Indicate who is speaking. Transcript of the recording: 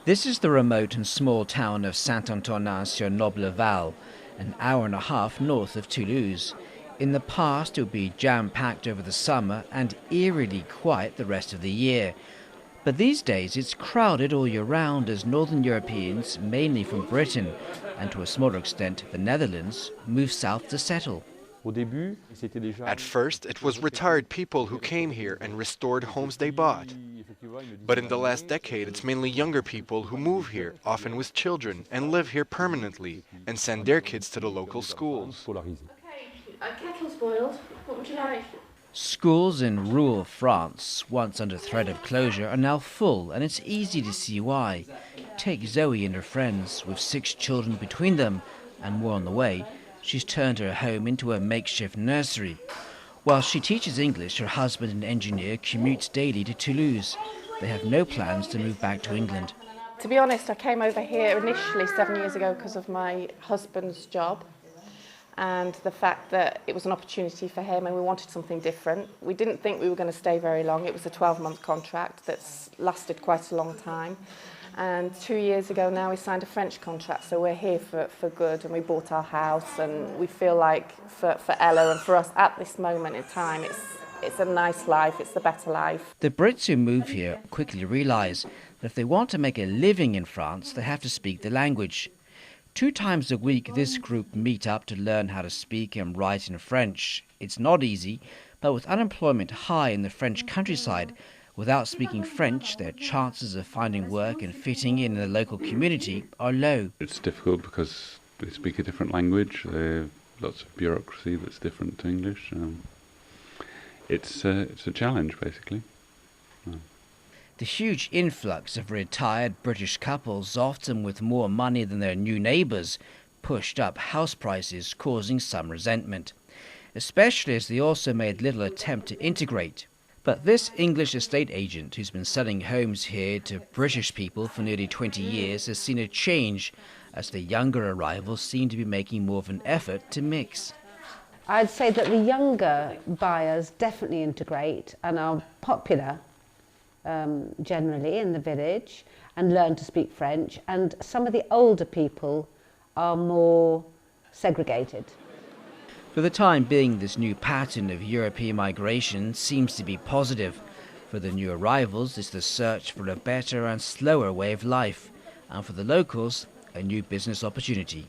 Speaker 1: This is the remote and small town of Saint-Antonin-Noble-Val, an hour and a half north of Toulouse. In the past, it would be jam-packed over the summer and eerily quiet the rest of the year. But these days, it's crowded all year round as Northern Europeans, mainly from Britain, and to a smaller extent the Netherlands, move south to settle.
Speaker 2: At first, it was retired people who came here and restored homes they bought. But in the last decade, it's mainly younger people who move here, often with children, and live here permanently, and send their kids to the local schools.
Speaker 3: Kettle's boiled. What would you like?
Speaker 1: Schools in rural France, once under threat of closure, are now full, and it's easy to see why. Take Zoe and her friends, with 6 children between them, and more on the way. She's turned her home into a makeshift nursery. While she teaches English, her husband, an engineer, commutes daily to Toulouse. They have no plans to move back to England.
Speaker 3: To be honest, I came over here initially 7 years ago because of my husband's job and the fact that it was an opportunity for him and we wanted something different. We didn't think we were going to stay very long. It was a 12-month contract that's lasted quite a long time. And 2 years ago now we signed a French contract, so we're here for good, and we bought our house, and we feel like for Ella and for us at this moment in time, it's a nice life, it's the better life.
Speaker 1: The Brits who move here quickly realise that if they want to make a living in France, they have to speak the language. 2 times a week, this group meet up to learn how to speak and write in French. It's not easy, but with unemployment high in the French countryside, without speaking French, their chances of finding work and fitting in the local community are low.
Speaker 4: It's difficult because they speak a different language. There's lots of bureaucracy that's different to English. It's a challenge, basically.
Speaker 1: The huge influx of retired British couples, often with more money than their new neighbours, pushed up house prices, causing some resentment, especially as they also made little attempt to integrate. But this English estate agent, who's been selling homes here to British people for nearly 20 years, has seen a change as the younger arrivals seem to be making more of an effort to mix.
Speaker 5: I'd say that the younger buyers definitely integrate and are popular generally in the village and learn to speak French, and some of the older people are more segregated.
Speaker 1: For the time being, this new pattern of European migration seems to be positive. For the new arrivals, it's the search for a better and slower way of life, and for the locals, a new business opportunity.